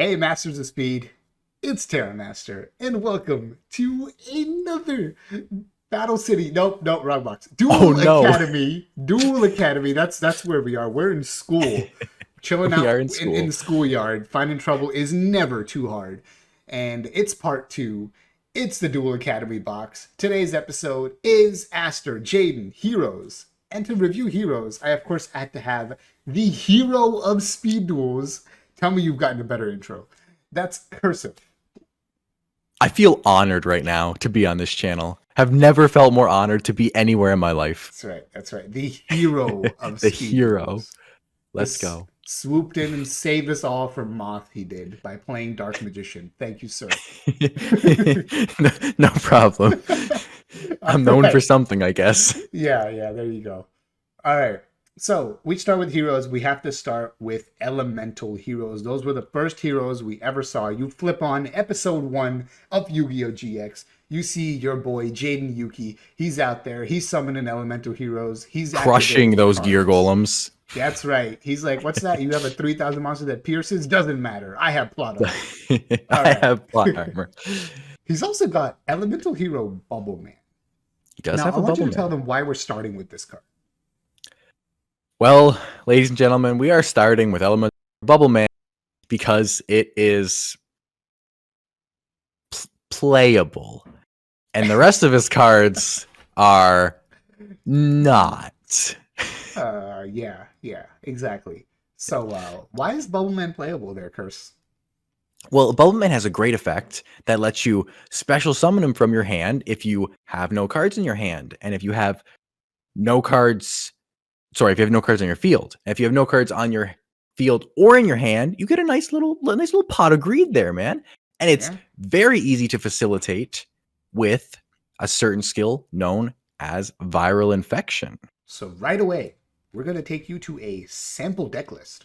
Hey, Masters of Speed, it's Terramaster, and welcome to another Battle City. Nope, nope, wrong box. Oh Duel no, Academy. Duel Academy. That's where we are. We're in school, chilling we out are in in school. the schoolyard. Finding trouble is never too hard, and it's part two. It's the Duel Academy box. Today's episode is Aster, Jaden, Heroes. And to review Heroes, I of course had to have the hero of Speed Duels. Tell me you've gotten a better intro. That's Curseof. I feel honored right now to be on this channel. Have never felt more honored to be anywhere in my life. That's right. That's right. The hero of The Speed hero. Duels. Let's Just go. swooped in and saved us all from Moth, he did, by playing Dark Magician. Thank you, sir. No problem. All I'm known for right. something, I guess. Yeah, there you go. All right. So we start with heroes. We have to start with elemental heroes. Those were the first heroes we ever saw. You flip on episode 1 of Yu-Gi-Oh! GX. You see your boy Jaden Yuki. He's out there. He's summoning elemental heroes. He's Crushing activating those gear cards. golems. That's right. He's like, what's that? You have a 3,000 monster that pierces? Doesn't matter. I have plot armor. All I right. have plot armor. He's also got elemental hero Bubble Man. He does Now, have I a want you bubble to tell man. them why we're starting with this card. Well, ladies and gentlemen, we are starting with Element Bubble Man because it is playable. And the rest of his cards are not. Yeah, exactly. So, why is Bubble Man playable there, Curse? Well, Bubble Man has a great effect that lets you special summon him from your hand if you have no cards in your hand. And if you have no cards, if you have no cards on your field. And if you have no cards on your field or in your hand, you get a nice little pot of greed there, man. And it's Yeah. very easy to facilitate with a certain skill known as viral infection. So right away, we're gonna take you to a sample deck list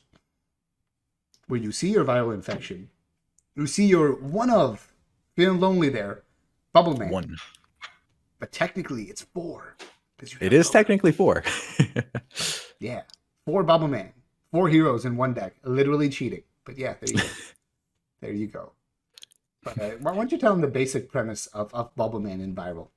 where you see your viral infection. You see your one of feeling lonely there, Bubble Man. One. But technically, it's 4. It is technically 4. Yeah, 4 Bubble Man, 4 heroes in one deck. Literally cheating. But yeah, there you go. There you go. But why don't you tell them the basic premise of Bubble Man in viral?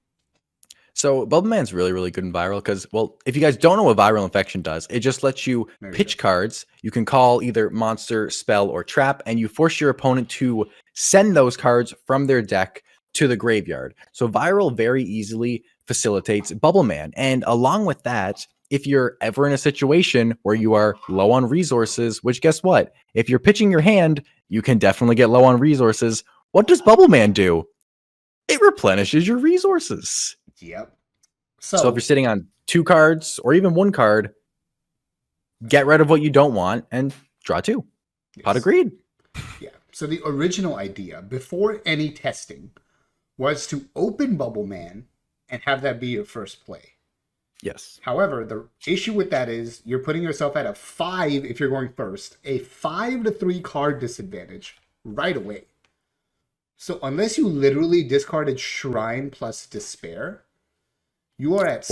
So Bubble Man's really, really good in viral because, well, if you guys don't know what viral infection does, it just lets you There you pitch go. cards. You can call either monster, spell, or trap, and you force your opponent to send those cards from their deck to the graveyard. So viral very easily facilitates Bubble Man. And along with that, if you're ever in a situation where you are low on resources, which guess what? If you're pitching your hand, you can definitely get low on resources. What does Bubble Man do? It replenishes your resources. Yep. So if you're sitting on 2 cards or even 1 card, get rid of what you don't want and draw 2. Pot of greed. Yeah. So the original idea before any testing was to open Bubble Man and have that be your first play. Yes. However, the issue with that is you're putting yourself at a 5 if you're going first, a 5 to 3 card disadvantage right away. So unless you literally discarded Shrine plus Despair, you are at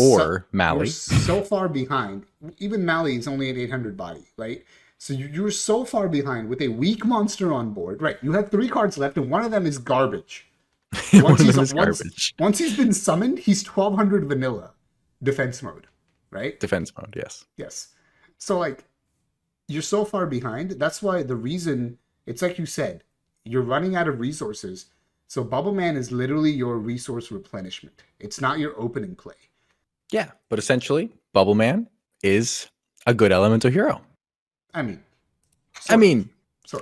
Mally. You're so far behind. Even Mally is only an 800 body, right? So you're so far behind with a weak monster on board. Right, you have 3 cards left, and one of them is garbage. One of them is garbage. Once he's been summoned, he's 1200 vanilla defense mode, right? Defense mode, yes. Yes. So like, you're so far behind. That's why the reason it's like you said, you're running out of resources. So Bubble Man is literally your resource replenishment. It's not your opening play. Yeah, but essentially, Bubble Man is a good elemental hero. I mean,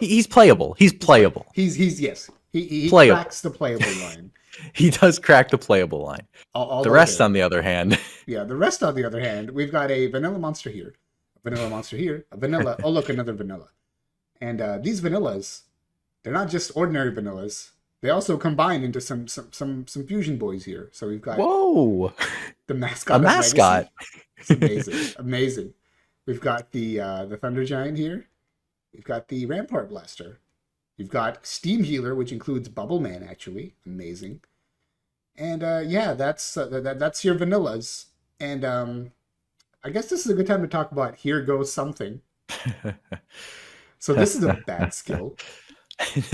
he's playable. He's playable. He's yes. He playable. cracks the playable line. He does crack the playable line. The rest, on the other hand. Yeah, the rest, on the other hand, we've got a vanilla monster here, a vanilla monster here, a vanilla. Oh, look, another vanilla. And these vanillas, they're not just ordinary vanillas. They also combine into some fusion boys here. So we've got the mascot. A mascot. It's amazing, amazing. We've got the Thunder Giant here. We've got the Rampart Blaster. You've got Steam Healer, which includes Bubble Man, actually. Amazing. And yeah, that's your vanillas. And I guess this is a good time to talk about Here Goes Something. So this is a bad skill.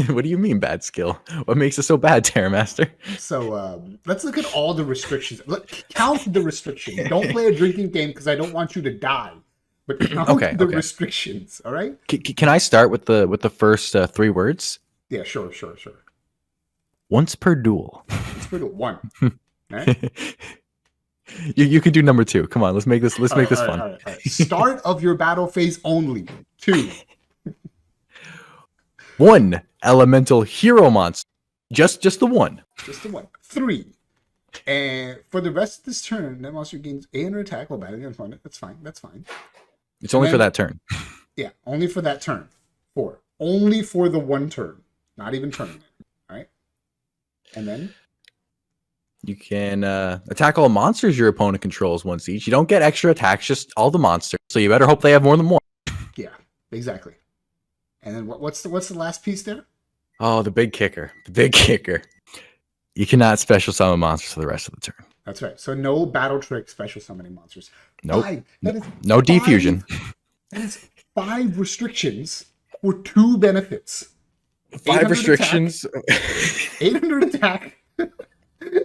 What do you mean bad skill? What makes it so bad, Terramaster? So let's look at all the restrictions. Look, count the restrictions. Don't play a drinking game because I don't want you to die. But count Okay, the okay. restrictions. All right. Can I start with the first 3 words? Yeah, sure. Once per duel. Let's put it 1. All right. You can do number 2. Come on, let's make this All fun. All right. Start of your battle phase only. 2. 1 elemental hero monster. Just the one. Just the 1. 3. And for the rest of this turn, that monster gains 800 attack while battling an opponent. That's fine. It's only for that turn. Yeah, only for that turn. 4. Only for the 1 turn. Not even tournament. All right. And then You can attack all monsters your opponent controls once each. You don't get extra attacks, just all the monsters. So you better hope they have more than one. yeah, exactly. And then what's the last piece there? Oh, the big kicker. The big kicker. You cannot special summon monsters for the rest of the turn. That's right. So no battle trick special summoning monsters. Nope. 5. That is No defusion. That is 5 restrictions for 2 benefits. 5 restrictions. 800 attack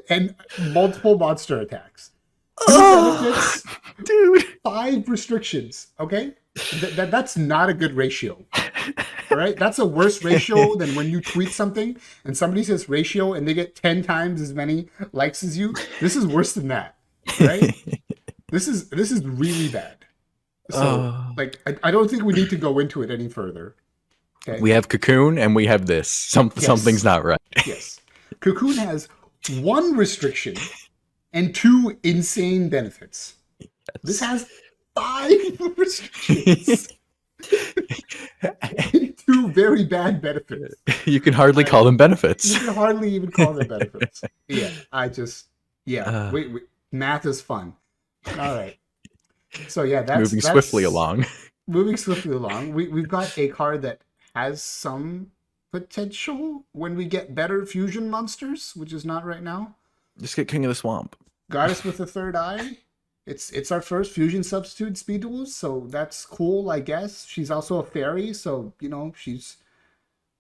and multiple monster attacks. 2 benefits, Dude. 5 restrictions. Okay, that's not a good ratio. All right, that's a worse ratio than when you tweet something and somebody says ratio and they get 10 times as many likes as you. This is worse than that. Right? This is really bad. So I don't think we need to go into it any further. Okay. We have Cocoon and we have this. Something's not right. Yes. Cocoon has 1 restriction and 2 insane benefits. Yes. This has 5 restrictions. 2 very bad benefits. You can hardly call them benefits. You can hardly even call them benefits. Yeah, wait, math is fun. All right. So yeah, that's moving swiftly along. Moving swiftly along. We've got a card that has some potential when we get better fusion monsters, which is not right now. Just get King of the Swamp. Goddess with a Third Eye. It's our first fusion substitute Speed Duels, so that's cool, I guess. She's also a fairy, so she's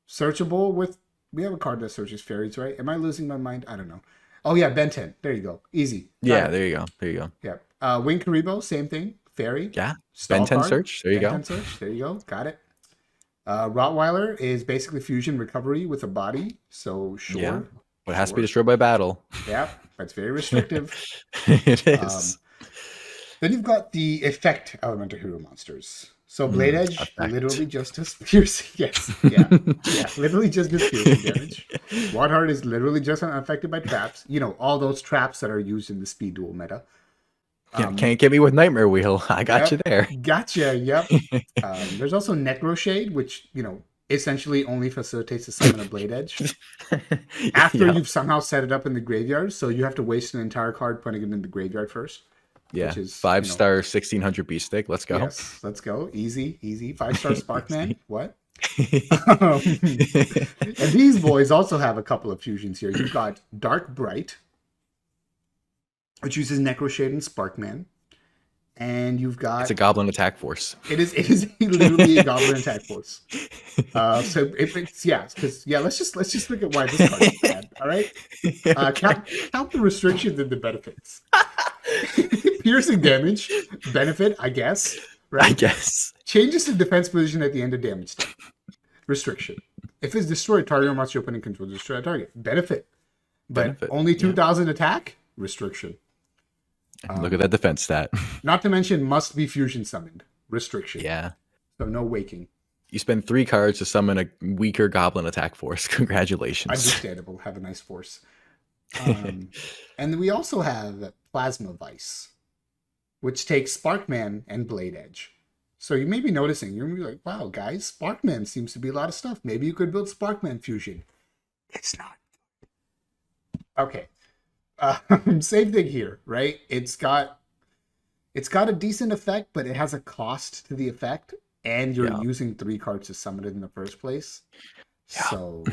searchable with. We have a card that searches fairies, right? Am I losing my mind? I don't know. Oh yeah, Ben 10. There you go. Easy. Yeah, there you go. Yeah. Wing Karibo, same thing. Fairy. Yeah. Stall Ben 10 card. search. There you Ben go. 10 search. There you go. Got it. Rottweiler is basically fusion recovery with a body, so sure. Yeah. But it has to be destroyed by battle. Yeah, that's very restrictive. It is. Then you've got the effect elemental hero monsters. So Blade Edge effect. literally just does piercing. Yes, yeah, literally just does piercing damage. Wadheart is literally just unaffected by traps. All those traps that are used in the Speed Duel meta. Can't get me with Nightmare Wheel. I got you there. Gotcha. Yep. There's also Necro Shade, which essentially only facilitates the summon of Blade Edge after you've somehow set it up in the graveyard. So you have to waste an entire card putting it in the graveyard first. Yeah, which is 5-star 1600 beast stick. Let's go. Yes, let's go. Easy. 5-star Sparkman. What? And these boys also have a couple of fusions here. You've got Dark Bright, which uses Necro Shade and Sparkman. And you've got... It's a goblin attack force. It is literally a goblin attack force. So let's just look at why this card is bad. All right, count the restrictions and the benefits. Piercing damage benefit, I guess. Right? I guess Changes to defense position at the end of damage step. Restriction: if it's destroyed, target or monster opening control destroy a target. Benefit, but only 2,000 attack. Restriction. Look at that defense stat. Not to mention must be fusion summoned. Restriction. Yeah. So no waking. You spend 3 cards to summon a weaker goblin attack force. Congratulations. Understandable. Have a nice force. And then we also have Plasma Vice, which takes Sparkman and Blade Edge. So you may be noticing, you're going to be like, wow, guys, Sparkman seems to be a lot of stuff. Maybe you could build Sparkman fusion. It's not. Okay. Same thing here, right? It's got a decent effect, but it has a cost to the effect, and you're using 3 cards to summon it in the first place. Yeah. So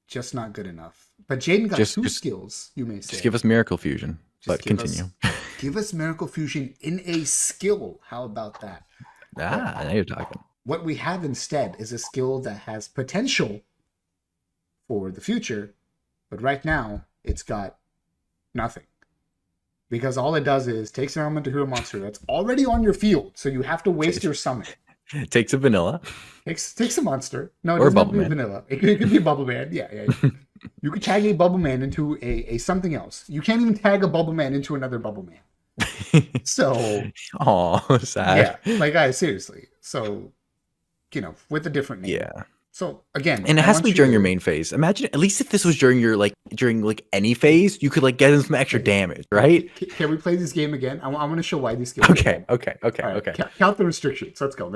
just not good enough. But Jaden got 2 skills, you may say. Just give us Miracle Fusion, but continue. Give us Miracle Fusion in a skill. How about that? Now you're talking. What we have instead is a skill that has potential for the future, but right now it's got nothing. Because all it does is takes an elemental hero monster that's already on your field, so you have to waste your summon. Takes a vanilla. Takes a monster. No, it Or doesn't have to Bubble be Man. vanilla. It could be a Bubble Man. Yeah. You could tag a Bubble Man into a something else. You can't even tag a Bubble Man into another Bubble Man. So, Oh, sad. yeah. Like, guys, seriously. So, with a different name. Yeah. So, again, And it I has to want be you during your main phase. Imagine at least if this was during your during any phase, you could get in some extra damage, right? Can we play this game again? I want to show why these skills are bad. Okay. All right, count the restrictions. Let's go. All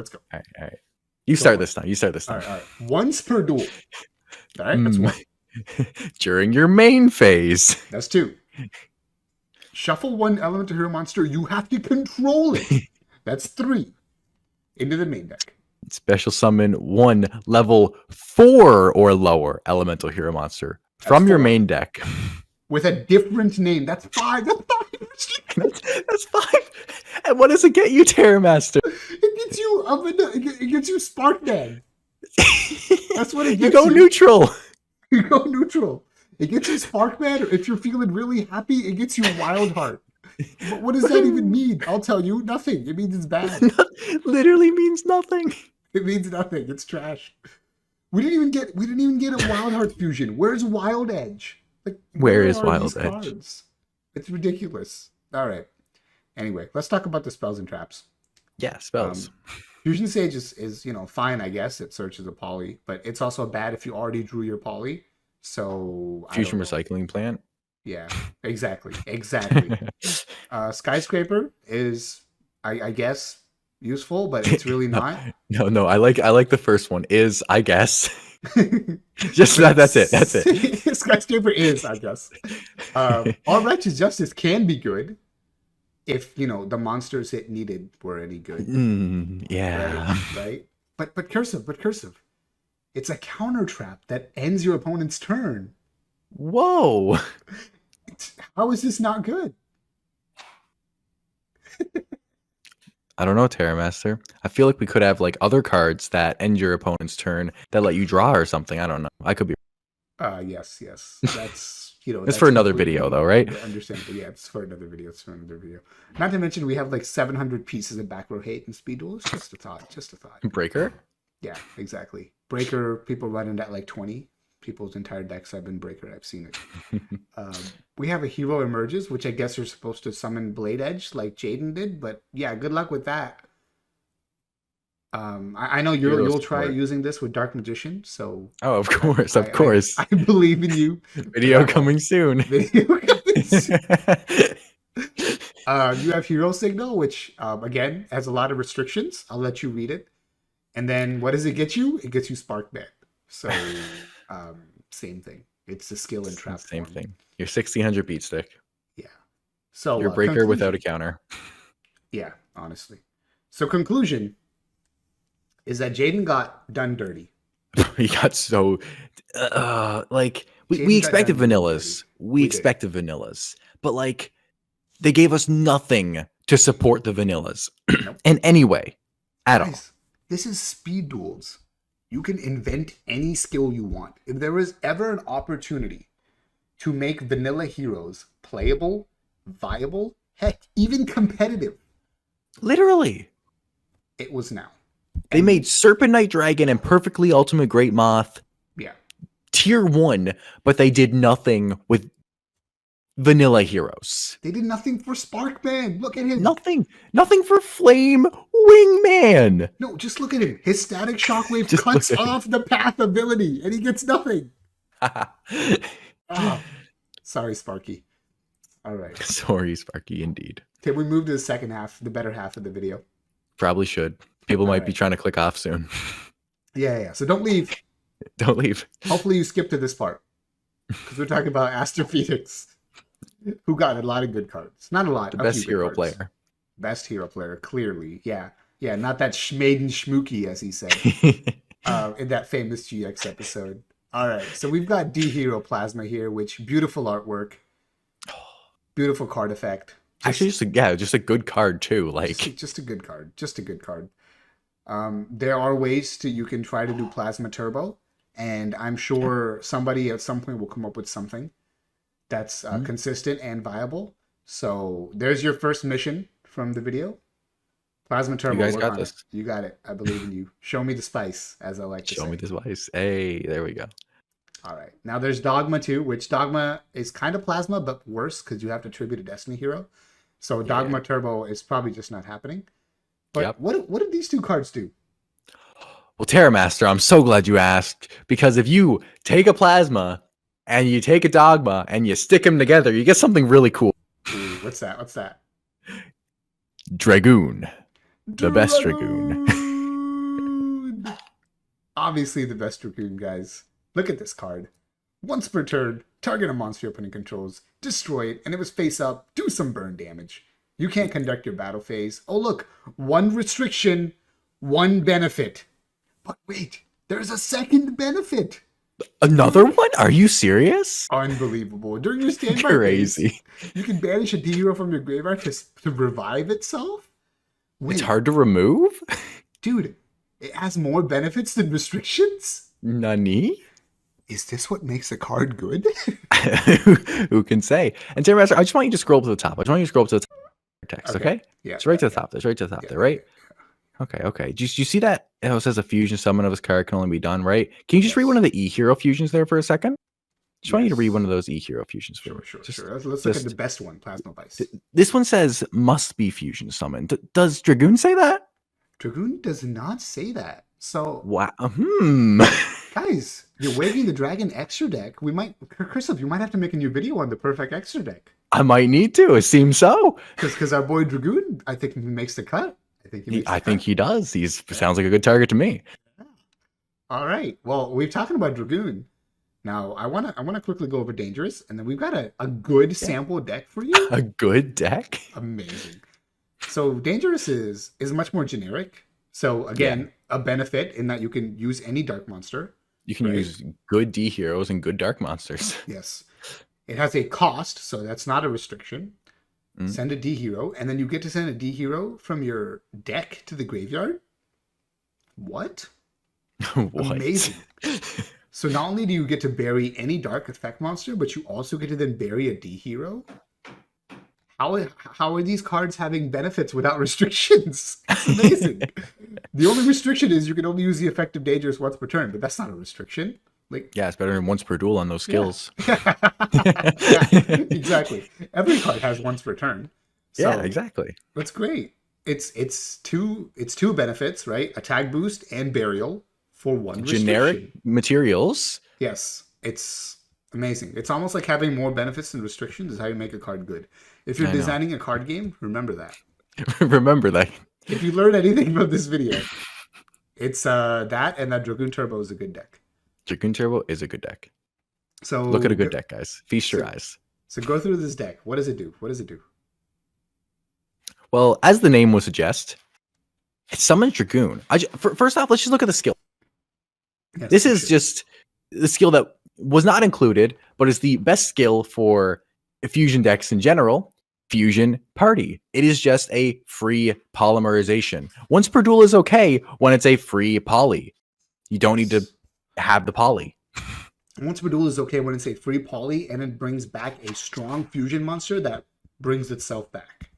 right. You start this time. All right. Once per duel. All right, that's one. During your main phase. That's two. Shuffle one elemental hero monster. You have to control it. That's three. Into the main deck. Special summon one level 4 or lower elemental hero monster from your main deck. With a different name. That's five. That's 5. And what does it get you, Terramaster? It gets you Sparkman. That's what it gets you. Go neutral. You go neutral. It gets you Sparkman, or if you're feeling really happy, it gets you Wildheart. But what does that even mean? I'll tell you, nothing. It means it's bad. Literally means nothing. It means nothing. It's trash. We didn't even get a Wildheart fusion. Where's Wild Edge? Where is Wild Edge? Cards? It's ridiculous. All right. Anyway, let's talk about the spells and traps. Yeah, spells. Fusion Sage is fine, I guess. It searches a poly, but it's also bad if you already drew your poly. So Fusion Recycling Plant. Yeah, exactly. Skyscraper is, I guess, useful, but it's really not. No. I like the first one. Is, I guess. Just that's it. Skyscraper is, I guess. All Righteous Justice can be good if the monsters it needed were any good. Yeah. Right. But cursive. It's a counter trap that ends your opponent's turn. Whoa. How is this not good? I don't know, Terramaster. I feel like we could have other cards that end your opponent's turn that let you draw or something. I don't know. I could be. Yes. That's it's for another video though, right? Understandable. Yeah, it's for another video. Not to mention we have 700 pieces of back row hate in Speed Duel. It's just a thought. Breaker? Yeah, exactly. Breaker, people running at 20. People's entire decks have been Breaker. I've seen it. We have a Hero Emerges, which I guess you're supposed to summon Blade Edge like Jaden did, but yeah, good luck with that. I know you'll try using this with Dark Magician, so... Oh, of course. I believe in you. Video coming soon. You have Hero Signal, which, again, has a lot of restrictions. I'll let you read it. And then what does it get you? It gets you Sparkman. So, same thing. It's the skill and trap Same form. thing. Your 1600 beat stick. Yeah. So your breaker without a counter. Yeah, honestly. So conclusion is that Jaden got done dirty. He got so we expected vanillas. We expected vanillas. But they gave us nothing to support the vanillas in any way at all. This is Speed Duels. You can invent any skill you want. If there was ever an opportunity to make vanilla heroes playable, viable, heck, even competitive, literally, it was now. They made Serpent Knight Dragon and Perfectly Ultimate Great Moth tier 1, but they did nothing with vanilla heroes. They did nothing for Sparkman. Look at him. Nothing for Flame Wingman. No, just look at him. His Static Shockwave cuts off the path ability, and he gets nothing. Sorry, Sparky. All right. Sorry, Sparky, indeed. Can we move to the second half, the better half of the video? Probably should. People might be trying to click off soon. Yeah. So don't leave. Don't leave. Hopefully you skip to this part. Because we're talking about Aster Phoenix, who got a lot of good cards. Not a lot. The best hero player. Best hero player, clearly. Yeah, not that Maiden Schmooky, as he said in that famous GX episode. All right, so we've got D-Hero Plasma here, which beautiful artwork. Beautiful card effect. Actually, just a good card, too. Just a good card. There are ways you can try to do Plasma Turbo, And I'm sure somebody at some point will come up with something that's consistent and viable. So there's your first mission from the video. Plasma You Turbo, guys work got on it. this. You got it. I believe in you. Show me the spice, as I like to Show say. me this device. Hey, there we go. All right. Now there's Dogma 2, which Dogma is kind of Plasma, but worse because you have to tribute a Destiny hero. So Dogma Turbo is probably just not happening. But what did these two cards do? Well, Terramaster, I'm so glad you asked, because if you take a Plasma and you take a Dogma and you stick them together, you get something really cool. Ooh, what's that? What's that? Dragoon. The best Dragoon. Obviously the best Dragoon, guys. Look at this card. Once per turn, target a monster your opponent controls, destroy it, and it was face up, do some burn damage. You can't conduct your battle phase. Oh look, one restriction, one benefit. But wait, there's a second benefit. Another one? Are you serious? Unbelievable. During your standby Crazy. phase, you can banish a D hero from your graveyard to revive itself? Wait, It's hard to remove? dude, it has more benefits than restrictions? Nani? Is this what makes a card good? Who can say? And Terramaster, I just want you to scroll to the top. I just want you to scroll up to the top of your text, okay? Yeah. It's right to the top. It's right to the top there, right? Okay. Do you see that? It says a fusion summon of his card can only be done, right? Can you just read one of the E-Hero fusions there for a second? Just want you to read one of those E-Hero fusions for me. Sure. Let's look at the best one, Plasma Vice. This one says must be fusion summoned. Does Dragoon say that? Dragoon does not say that. So wow. Guys, you're waving the Dragon extra deck. We might, Curseof, you might have to make a new video on the perfect extra deck. I might need to. It seems so. Because our boy Dragoon, I think he makes the cut. I think he does. Sounds like a good target to me. All right. Well, we've talked about Dragoon. Now I wanna quickly go over Dangerous, and then we've got a good sample deck for you. A good deck? Amazing. So Dangerous is much more generic. So again, a benefit in that you can use any dark monster. You can use good D heroes and good dark monsters. Yes. It has a cost, so that's not a restriction. Send a D hero, and then you get to send a D hero from your deck to the graveyard. What? What? Amazing. So not only do you get to bury any dark effect monster, but you also get to then bury a D hero. How are these cards having benefits without restrictions? It's amazing. The only restriction is you can only use the effect of Dangerous once per turn, but that's not a restriction. It's better than once per duel on those skills. Yeah, exactly. Every card has once per turn. So exactly. That's great. It's two benefits, right? Attack boost and burial for one generic restriction. Materials. Yes, it's amazing. It's almost like having more benefits than restrictions is how you make a card good. If you're designing a card game, remember that. Remember that. If you learn anything from this video, it's that and that Dragoon Turbo is a good deck. Dragoon Turbo is a good deck. So look at a good deck, guys. Feast your eyes. So go through this deck. What does it do? Well, as the name would suggest, it summons Dragoon. First off, let's just look at the skill. Yes, this is just the skill that was not included, but is the best skill for fusion decks in general. Fusion Party. It is just a free polymerization. Once per duel is okay when it's a free poly. You don't need to have the poly. Once per duel is okay when it's a free poly and it brings back a strong fusion monster that brings itself back.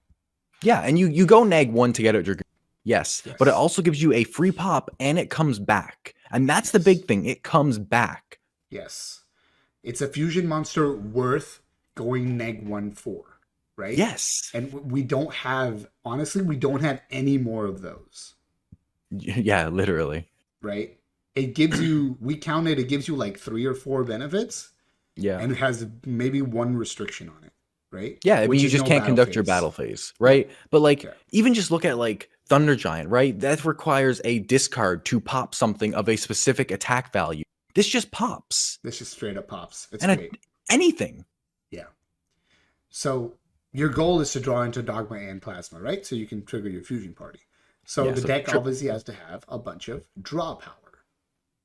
Yeah, and you go neg 1 to get a Dragoon. Yes, but it also gives you a free pop and it comes back. And that's the big thing. It comes back. Yes. It's a fusion monster worth going neg 1 for, right? Yes. And we don't have any more of those. Yeah, literally. Right? It gives you, it gives you like 3 or 4 benefits. Yeah. And it has maybe 1 restriction on it, right? Yeah, I mean, you just can't conduct your battle phase, right? But even just look at Thunder Giant, right? That requires a discard to pop something of a specific attack value. This just pops. This just straight up pops. It's and great. Anything. Yeah. So your goal is to draw into Dogma and Plasma, right? So you can trigger your fusion party. So the deck obviously has to have a bunch of draw power.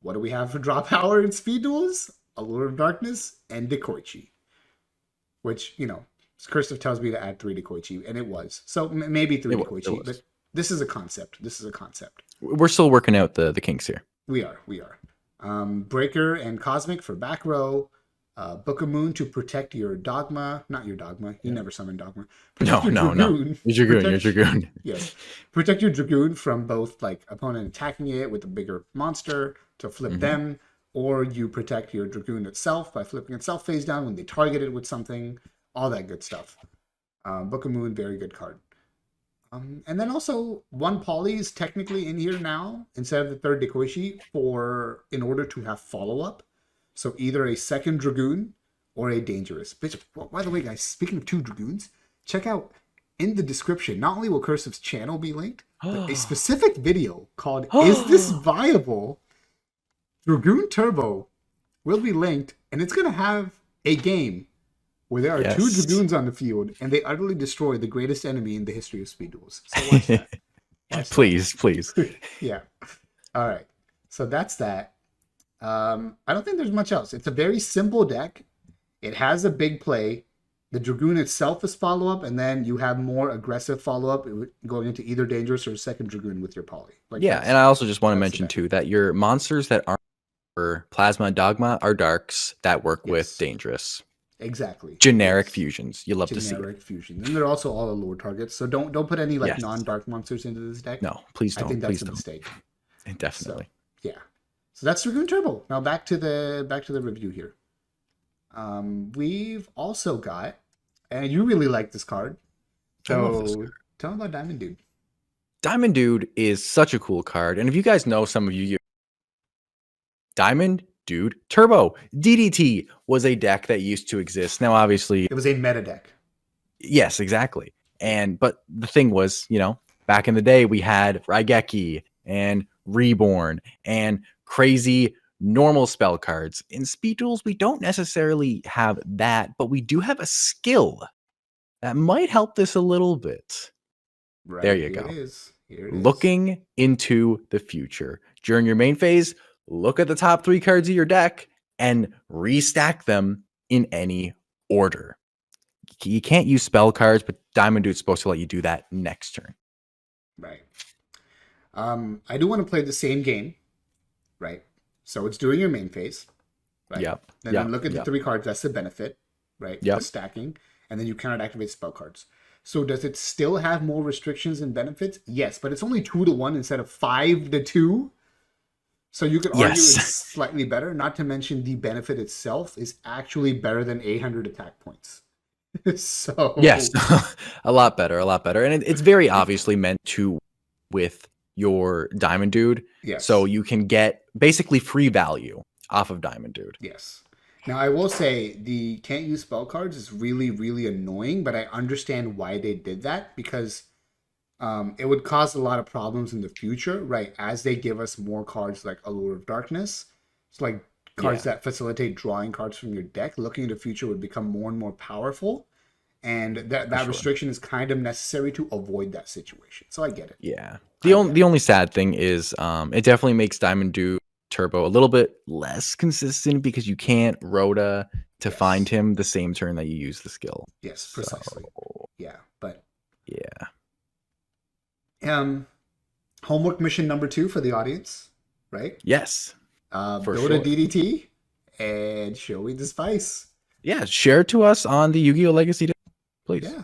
What do we have for draw power in Speed Duels? Allure of Darkness and Decoichi. Which, Curseof tells me to add 3 Decoichi, and it was. So maybe 3 Decoichi, but this is a concept. We're still working out the kinks here. We are. Breaker and Cosmic for back row. Book of Moon to protect your Dogma. Not your Dogma. You never summon Dogma. Protect No, your no, no. Dragoon. Your Dragoon, your Dragoon. Yes. Protect your Dragoon from both like opponent attacking it with a bigger monster to flip them, or you protect your Dragoon itself by flipping itself face down when they target it with something. All that good stuff. Book of Moon, very good card. And then also, one poly is technically in here now instead of the third Dekoichi in order to have follow-up. So either a second Dragoon or a Dangerous. Which, by the way, guys, speaking of two Dragoons, check out in the description, not only will Curseof's channel be linked, but a specific video called Is This Viable? Dragoon Turbo will be linked, and it's going to have a game where there are two Dragoons on the field, and they utterly destroy the greatest enemy in the history of Speed Duels. So watch that. Please. Yeah. All right. So that's that. I don't think there's much else. It's a very simple deck. It has a big play. The Dragoon itself is follow-up, and then you have more aggressive follow-up going into either Dangerous or second Dragoon with your poly. And I also just want to mention, too, that your monsters that aren't for Plasma and Dogma are Darks that work with Dangerous. Exactly. Generic fusions. You love to see generic fusions. And they're also all allure targets. So don't put any non-dark monsters into this deck. No, please don't. I think that's a mistake. Definitely. So, yeah. So that's Dragoon Turbo. Now back to the review here. We've also got, and you really like this card. So tell me about Diamond Dude. Diamond Dude is such a cool card. And if you guys know some of you, Diamond Dude Turbo DDT was a deck that used to exist. Now, obviously, it was a meta deck. Yes, exactly. But the thing was, back in the day, we had Raigeki and Reborn and crazy normal spell cards. In Speed Duels, we don't necessarily have that, but we do have a skill that might help this a little bit. Right, there you go. Here it is. Looking into the future. During your main phase, look at the top 3 cards of your deck and restack them in any order. You can't use spell cards, but Diamond Dude's supposed to let you do that next turn. Right. I do want to play the same game, right? So it's during your main phase, right? Yep. And then look at the 3 cards. That's the benefit, right? Yep. The stacking. And then you cannot activate spell cards. So does it still have more restrictions and benefits? Yes, but it's only 2-1 instead of 5-2. So you could argue it's slightly better. Not to mention the benefit itself is actually better than 800 attack points. So yes, a lot better, and it's very obviously meant to with your Diamond Dude. Yes. So you can get basically free value off of Diamond Dude. Yes. Now I will say the can't use spell cards is really, really annoying, but I understand why they did that because it would cause a lot of problems in the future, right? As they give us more cards like Allure of Darkness, it's like cards that facilitate drawing cards from your deck. Looking into the future would become more and more powerful, and that restriction is kind of necessary to avoid that situation. So I get it. Yeah. The only sad thing is it definitely makes Diamond Dude Turbo a little bit less consistent because you can't Rhoda to find him the same turn that you use the skill. Yes, precisely. Yeah, but yeah. Homework mission number 2 for the audience, right? Yes. Build a DDT and show me the spice. Yeah, share it to us on the Yu-Gi-Oh! Legacy, please. Yeah,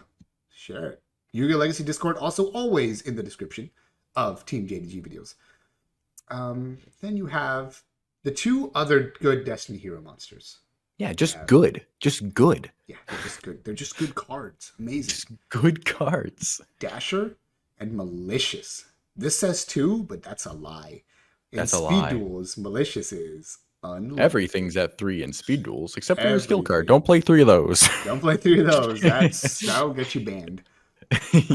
share it. Yu-Gi-Oh! Legacy Discord, also always in the description of Team JDG videos. Then you have the 2 other good Destiny Hero monsters. Yeah, just good. Just good. Yeah, they're just good. They're just good cards. Amazing. Just good cards. Dasher and Malicious. This says 2, but that's a lie. That's a lie. Speed Duels, Malicious is unlimited. Everything's at 3 in Speed Duels, except for your skill card. Don't play 3 of those. Don't play 3 of those. That'll get you banned.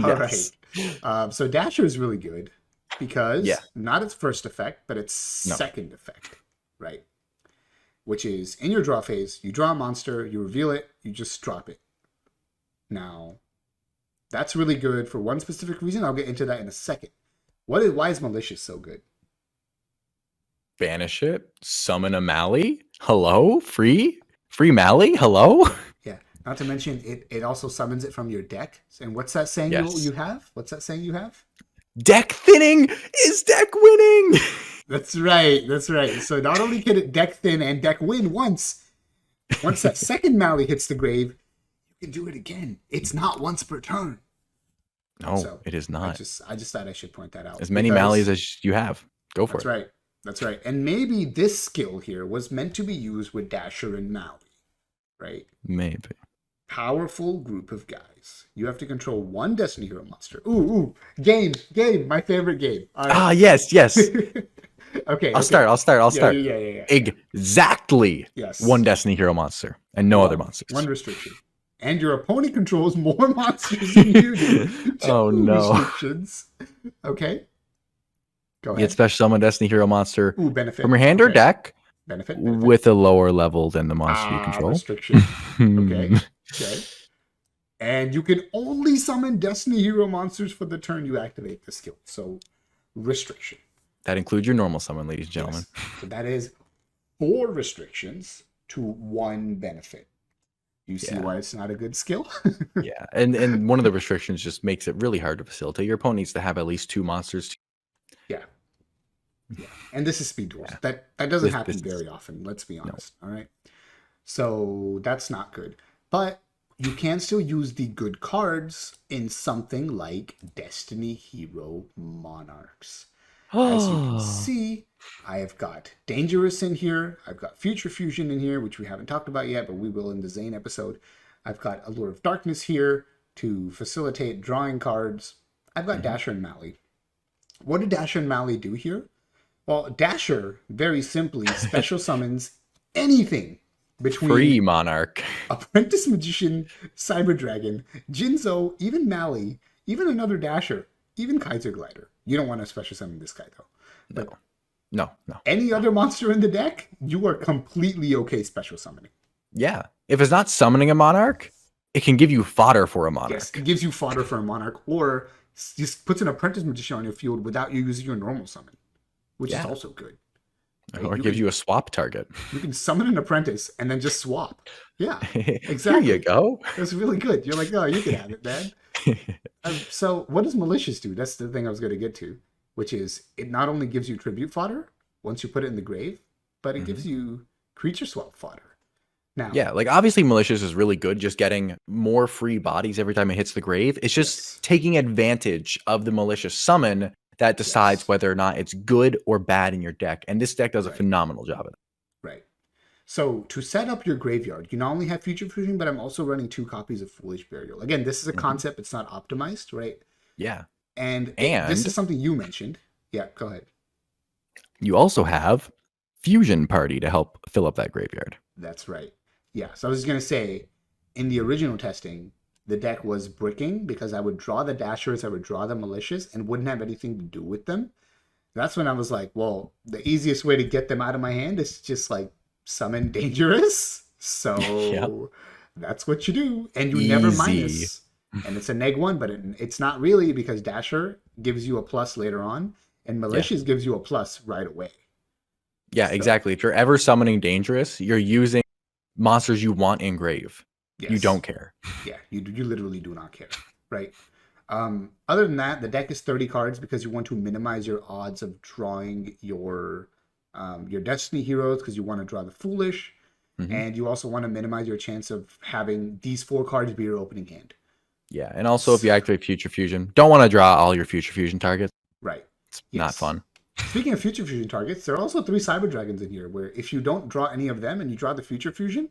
All right. So Dasher is really good because not its first effect, but its second effect, right? Which is in your draw phase, you draw a monster, you reveal it, you just drop it. Now, that's really good for one specific reason. I'll get into that in a second. Why is Malicious so good? Banish it, summon a Mally. Hello? Free Mally? Hello? Yeah. Not to mention, it also summons it from your deck. And what's that saying you have? What's that saying you have? Deck thinning is deck winning. That's right. That's right. So not only can it deck thin and deck win once that second Mally hits the grave, you can do it again. It's not once per turn. No, So it is not. I just thought I should point that out. As many because Malleys as you have. Go for That's it. right. That's right. And maybe this skill here was meant to be used with Dasher and Mally, right? Maybe. Powerful group of guys. You have to control one Destiny Hero monster. Ooh, game, my favorite game. All right. Ah, yes. Okay. I'll start. Yeah. Exactly. Yes. One Destiny Hero monster and no other monsters. One restriction. And your opponent controls more monsters than you do. Oh, no. Restrictions. Okay. Go ahead. You get special summon Destiny Hero monster benefit. from your hand or deck benefit. with a lower level than the monster you control. Restriction. Okay. And you can only summon Destiny Hero monsters for the turn you activate the skill. So, restriction. That includes your normal summon, ladies and gentlemen. Yes. So that is 4 restrictions to 1 benefit. You see why it's not a good skill? Yeah, and one of the restrictions just makes it really hard to facilitate. Your opponent needs to have at least 2 monsters. Yeah. And this is Speed Duels. Yeah. That doesn't happen very often, let's be honest. No. All right. So that's not good. But you can still use the good cards in something like Destiny Hero Monarchs. As you can see, I have got Dangerous in here. I've got Future Fusion in here, which we haven't talked about yet, but we will in the Zane episode. I've got Allure of Darkness here to facilitate drawing cards. I've got Dasher and Mally. What do Dasher and Mally do here? Well, Dasher, very simply, special summons anything between Free Monarch, Apprentice Magician, Cyber Dragon, Jinzo, even Mally, even another Dasher, even Kaiser Glider. You don't want to special summon this guy, though. But no. Any other monster in the deck, you are completely okay special summoning. Yeah. If it's not summoning a Monarch, it can give you fodder for a Monarch. Yes, it gives you fodder for a Monarch, or just puts an Apprentice Magician on your field without you using your normal summon, which is also good. Right? Or gives you a swap target. You can summon an Apprentice and then just swap. Yeah, exactly. Here you go. That's really good. You're like, oh, you can have it, man. So what does Malicious do? That's the thing I was going to get to, which is it not only gives you tribute fodder once you put it in the grave, but it gives you creature swap fodder. Now, yeah, like obviously Malicious is really good, just getting more free bodies every time it hits the grave. It's just taking advantage of the Malicious summon that decides whether or not it's good or bad in your deck. And this deck does a phenomenal job of it. Right. So to set up your graveyard, you not only have Future Fusion, but I'm also running 2 copies of Foolish Burial. Again, this is a concept. It's not optimized, right? Yeah. And this is something you mentioned. Yeah, go ahead. You also have Fusion Party to help fill up that graveyard. That's right. Yeah, so I was just going to say, in the original testing, the deck was bricking because I would draw the Dashers, I would draw the Malicious, and wouldn't have anything to do with them. That's when I was like, well, the easiest way to get them out of my hand is just like summon Dangerous. So that's what you do. And you never minus. And it's a -1, but it's not really because Dasher gives you a plus later on, and Malicious gives you a plus right away. Yeah, exactly. If you're ever summoning Dangerous, you're using monsters you want in grave. Yes. You don't care. Yeah, you literally do not care, right? Other than that, the deck is 30 cards because you want to minimize your odds of drawing your Destiny heroes because you want to draw the Foolish, and you also want to minimize your chance of having these 4 cards be your opening hand. Yeah, and also if you activate Future Fusion, don't want to draw all your Future Fusion targets. Right. It's not fun. Speaking of Future Fusion targets, there are also 3 Cyber Dragons in here, where if you don't draw any of them and you draw the Future Fusion,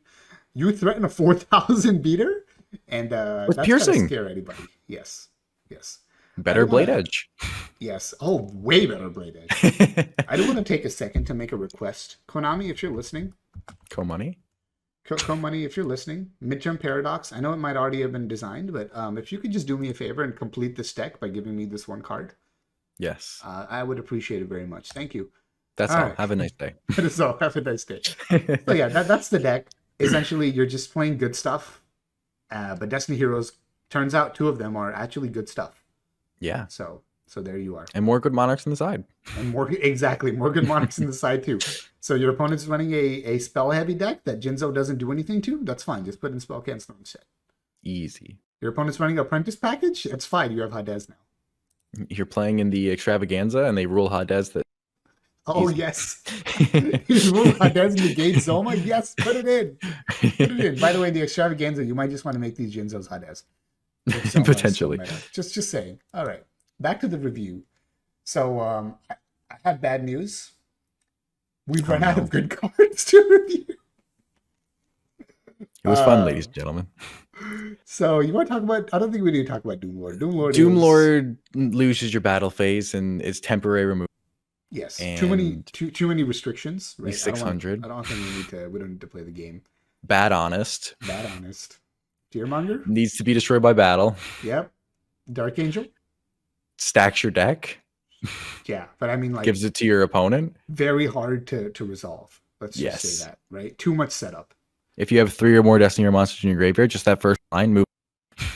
you threaten a 4,000 beater, and with that's piercing. Gonna scare anybody. Yes. Better Blade Edge. Yes. Oh, way better Blade Edge. I do want to take a second to make a request. Konami, if you're listening. Konami? Konami, if you're listening. Midterm Paradox. I know it might already have been designed, but if you could just do me a favor and complete this deck by giving me this 1 card. Yes. I would appreciate it very much. Thank you. That's all. Right. Have a nice day. That is all. Have a nice day. So yeah, that's the deck. Essentially, you're just playing good stuff. But Destiny Heroes, turns out 2 of them are actually good stuff. Yeah. So there you are. And more good Monarchs on the side. And more good Monarchs on the side too. So your opponent's running a spell heavy deck that Jinzo doesn't do anything to. That's fine. Just put in Spell Cancel instead. Easy. Your opponent's running Apprentice package. It's fine. You have Hades now. You're playing in the Extravaganza and they rule Hades that Oh, Easy. yes. His move Hades negate Zoma. Yes, put it in. Put it in. By the way, the extravaganza, you might just want to make these Jinzos Hades. If Zoma is so Potentially. meta. Just saying. All right. Back to the review. So I have bad news. We've run out of good cards to review. It was fun, ladies and gentlemen. So you want to talk about? I don't think we need to talk about Doom Lord. Doom Lord loses your battle phase and is temporary removed. Yes, And too many restrictions. Right? he's 600. I don't think we don't need to play the game. Bad honest. Bad honest. Deermonger Needs to be destroyed by battle. Yep. Dark Angel. Stacks your deck. Yeah, but I mean, like, Gives it to your opponent. very hard to resolve. Let's just say that, right? Too much setup. If you have 3 or more Destiny Hero monsters in your graveyard, just that first line move.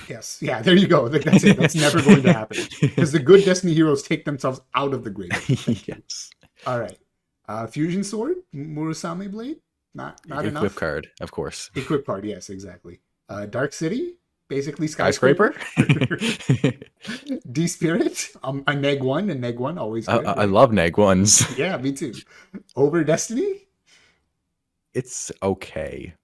Yes, yeah, there you go. That's it. That's never going to happen because the good Destiny heroes take themselves out of the graveyard. Yes. All right. Fusion Sword, Murasame Blade, not enough. Equip card, of course. Equip card, yes, exactly. Dark City, basically Skyscraper. D Spirit, a neg one, always good. I love neg ones. Yeah, me too. Over Destiny. It's okay,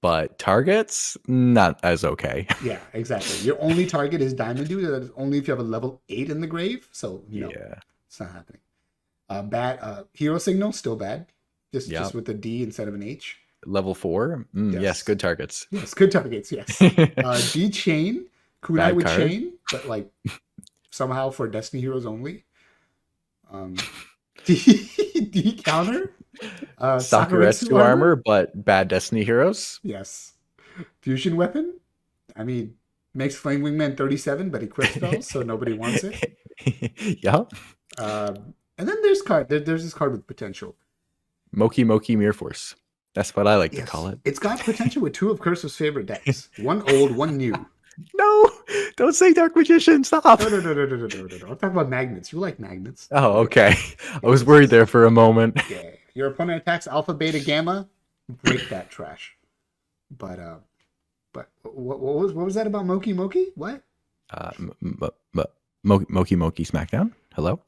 but targets not as okay. Yeah, exactly. Your only target is Diamond Dude. That's only if you have a level 8 in the grave. So no, it's not happening. Bad Hero Signal, still bad. Just with a D instead of an H. Level 4. Yes, good targets. Yes, good targets. Yes. D Chain, Kunai with Chain, but like somehow for Destiny heroes only. D Counter. Sakuretsu armor, but bad Destiny heroes. Yes. Fusion Weapon. I mean, makes Flame Wingman 37, but equips spells, so nobody wants it. Yep. And then there's this card with potential. Moki Mirror Force. That's what I like to call it. It's got potential with 2 of Curseof's favorite decks. One old, one new. No, don't say Dark Magician. Stop. No. I'm talking about magnets. You like magnets. Oh, okay. I was worried there for a moment. Yeah. Your opponent attacks Alpha, Beta, Gamma. Break that trash. But what was that about Moki? What? Moki Smackdown. Hello.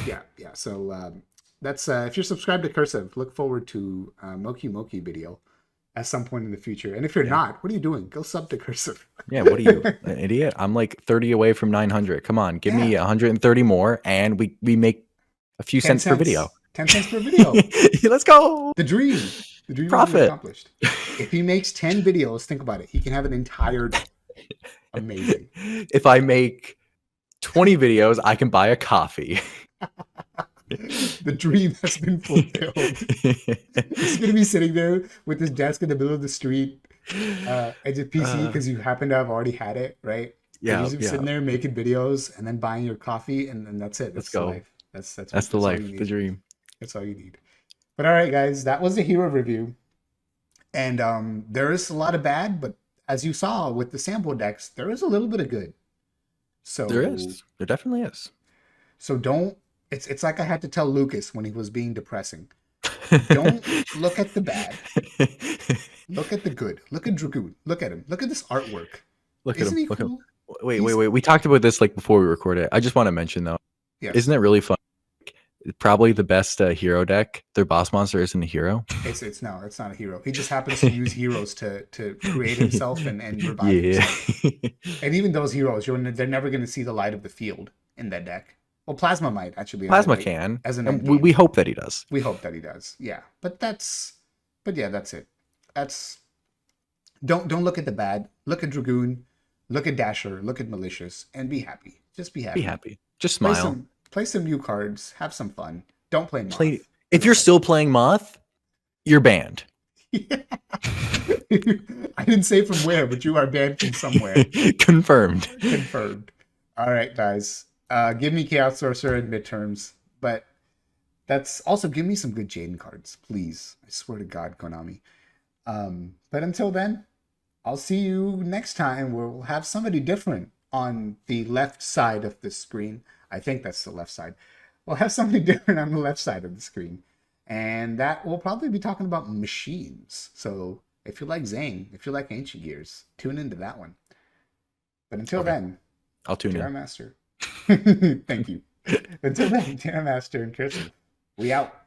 Yeah. So that's if you're subscribed to Cursive, look forward to Moki video at some point in the future. And if you're not, what are you doing? Go sub to Cursive. Yeah, what are you, an idiot? I'm like 30 away from 900. Come on, give me 130 more, and we make a few cents per video. 10 cents per video. Let's go. The dream Profit. accomplished. If he makes 10 videos, think about it. He can have an entire day. Amazing. If I make 20 videos, I can buy a coffee. The dream has been fulfilled. He's going to be sitting there with his desk in the middle of the street as a PC because you happen to have already had it, right? Yeah. You're sitting there making videos and then buying your coffee, and then that's it. Let's go. Life. That's the life, the dream. That's all you need. But all right, guys, that was the hero review. And there is a lot of bad, but as you saw with the sample decks, there is a little bit of good. So there is. There definitely is. So don't. It's like I had to tell Lucas when he was being depressing. Don't look at the bad. Look at the good. Look at Dragoon. Look at him. Look at this artwork. Isn't he cool? Wait. We talked about this like before we recorded. I just want to mention though. Yes. Isn't it really fun? Probably the best hero deck. Their boss monster isn't a hero. It's not a hero. He just happens to use heroes to create himself and revive himself. And even those heroes, they're never going to see the light of the field in that deck. Well, Plasma might actually. Plasma can. As and we hope that he does. We hope that he does. Yeah, but that's it. Don't look at the bad. Look at Dragoon. Look at Dasher. Look at Malicious, and be happy. Just be happy. Be happy. Just smile. Play some new cards. Have some fun. Don't play Moth. If you're still playing Moth, you're banned. Yeah. I didn't say from where, but you are banned from somewhere. Confirmed. All right, guys. Give me Chaos Sorcerer in midterms, but that's also give me some good Jaden cards, please. I swear to God, Konami. But until then, I'll see you next time where we'll have somebody different on the left side of the screen. I think that's the left side. We'll have somebody different on the left side of the screen. And that we'll probably be talking about machines. So if you like Zane, if you like Ancient Gears, tune into that one. But until then, I'll tune in. Terramaster. Thank you. Until then, Terramaster and Curseof. We out.